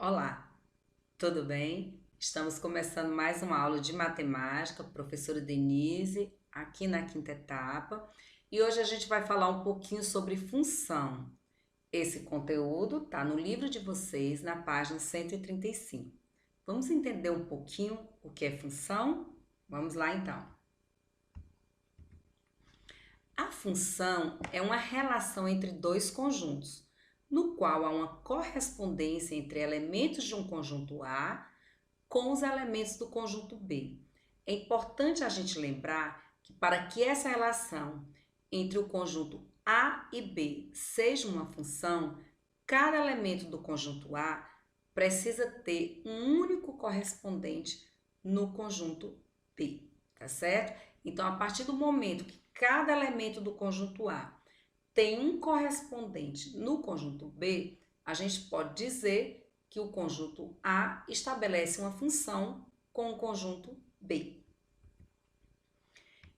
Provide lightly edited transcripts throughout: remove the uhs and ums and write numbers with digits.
Olá, tudo bem? Estamos começando mais uma aula de matemática, professora Denise, aqui na quinta etapa, e hoje a gente vai falar um pouquinho sobre função. Esse conteúdo está no livro de vocês, na página 135. Vamos entender um pouquinho o que é função? Vamos lá então. A função é uma relação entre dois conjuntos, no qual há uma correspondência entre elementos de um conjunto A com os elementos do conjunto B. É importante a gente lembrar que para que essa relação entre o conjunto A e B seja uma função, cada elemento do conjunto A precisa ter um único correspondente no conjunto B, tá certo? Então, a partir do momento que cada elemento do conjunto A tem um correspondente no conjunto B, a gente pode dizer que o conjunto A estabelece uma função com o conjunto B.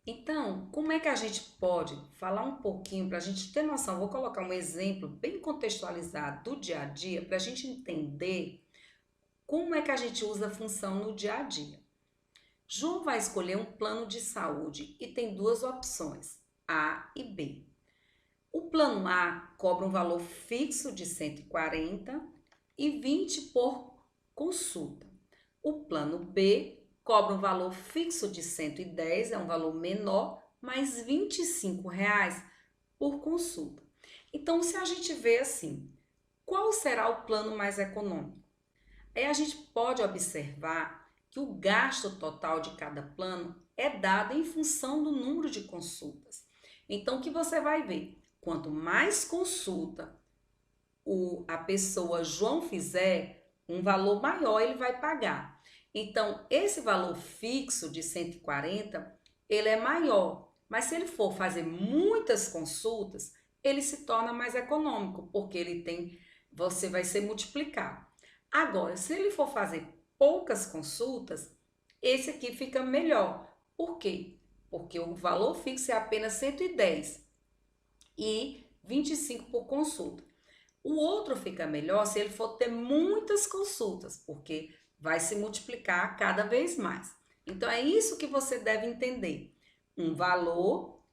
Então, como é que a gente pode falar um pouquinho para a gente ter noção? Vou colocar um exemplo bem contextualizado do dia a dia para a gente entender como é que a gente usa a função no dia a dia. João vai escolher um plano de saúde e tem duas opções, A e B. O plano A cobra um valor fixo de 140 e 20 por consulta. O plano B cobra um valor fixo de 110, é um valor menor, mais R$ 25 por consulta. Então, se a gente vê assim, qual será o plano mais econômico? Aí a gente pode observar que o gasto total de cada plano é dado em função do número de consultas. Então, o que você vai ver? Quanto mais consulta a pessoa João fizer, um valor maior ele vai pagar. Então, esse valor fixo de 140, ele é maior. Mas se ele for fazer muitas consultas, ele se torna mais econômico, porque você vai ser multiplicado. Agora, se ele for fazer poucas consultas, esse aqui fica melhor. Por quê? Porque o valor fixo é apenas 110 e 25 por consulta. O outro fica melhor se ele for ter muitas consultas, porque vai se multiplicar cada vez mais. Então, é isso que você deve entender. Um valor,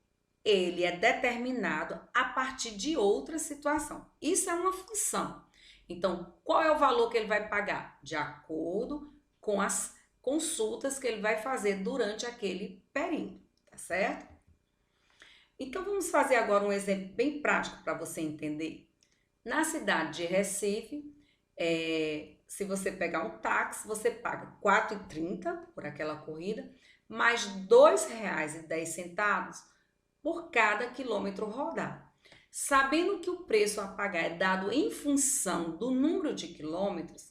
ele é determinado a partir de outra situação. Isso é uma função. Então, qual é o valor que ele vai pagar? De acordo com as consultas que ele vai fazer durante aquele período, tá certo? Então, vamos fazer agora um exemplo bem prático para você entender. Na cidade de Recife, se você pegar um táxi, você paga R$ 4,30 por aquela corrida, mais R$ 2,10 por cada quilômetro rodado. Sabendo que o preço a pagar é dado em função do número de quilômetros,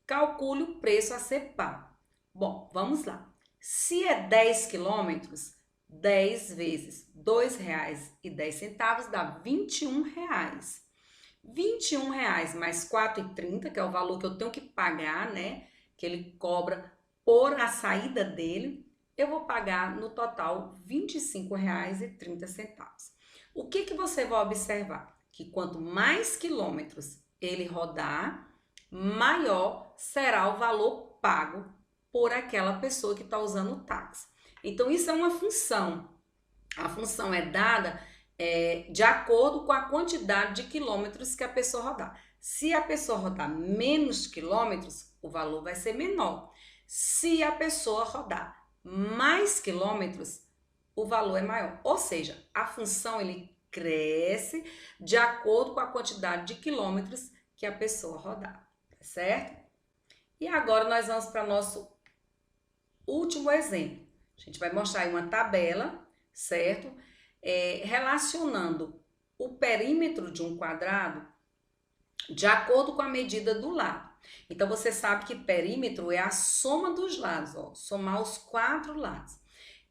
calcule o preço a ser pago. Bom, vamos lá. Se é 10 quilômetros, 10 vezes R$ 2,10 dá R$ 21. R$ 21 mais R$ 4,30, que é o valor que eu tenho que pagar, né? Que ele cobra por a saída dele, eu vou pagar no total R$ 25,30. O que você vai observar? Que quanto mais quilômetros ele rodar, maior será o valor pago por aquela pessoa que está usando o táxi. Então, isso é uma função. A função é dada de acordo com a quantidade de quilômetros que a pessoa rodar. Se a pessoa rodar menos quilômetros, o valor vai ser menor. Se a pessoa rodar mais quilômetros, o valor é maior. Ou seja, a função ele cresce de acordo com a quantidade de quilômetros que a pessoa rodar, tá certo? E agora nós vamos para nosso último exemplo. A gente vai mostrar aí uma tabela, certo? Relacionando o perímetro de um quadrado de acordo com a medida do lado. Então, você sabe que perímetro é a soma dos lados, ó, somar os 4 lados.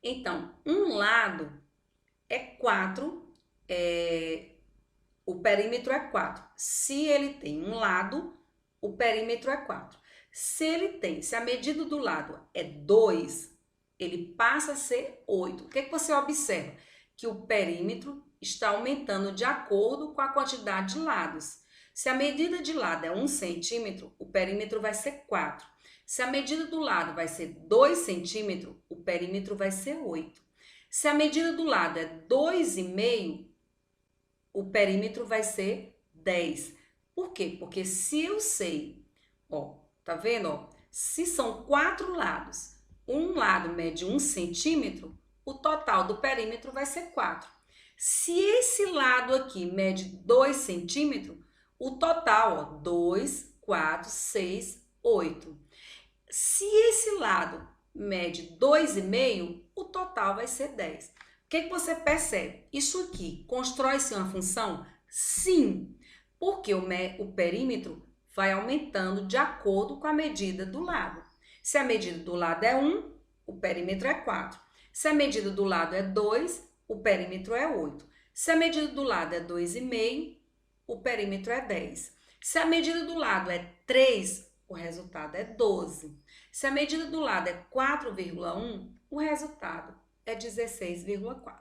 Então, um lado é 4, o perímetro é 4. Se ele tem um lado, o perímetro é 4. Se a medida do lado é 2, ele passa a ser 8. O que você observa? Que o perímetro está aumentando de acordo com a quantidade de lados. Se a medida de lado é 1 centímetro, o perímetro vai ser 4. Se a medida do lado vai ser 2 centímetros, o perímetro vai ser 8. Se a medida do lado é 2,5, o perímetro vai ser 10. Por quê? Porque se eu sei, ó, tá vendo, ó? Se são 4 lados, um lado mede 1 centímetro, o total do perímetro vai ser 4. Se esse lado aqui mede 2 centímetros, o total, ó, 2, 4, 6, 8. Se esse lado mede 2,5, o total vai ser 10. O que você percebe? Isso aqui constrói-se uma função? Sim, porque o perímetro vai aumentando de acordo com a medida do lado. Se a medida do lado é 1, o perímetro é 4. Se a medida do lado é 2, o perímetro é 8. Se a medida do lado é 2,5, o perímetro é 10. Se a medida do lado é 3, o resultado é 12. Se a medida do lado é 4,1, o resultado é 16,4.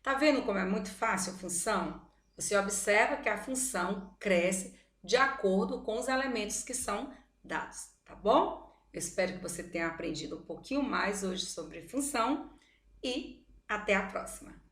Tá vendo como é muito fácil a função? Você observa que a função cresce de acordo com os elementos que são dados, tá bom? Eu espero que você tenha aprendido um pouquinho mais hoje sobre função e até a próxima!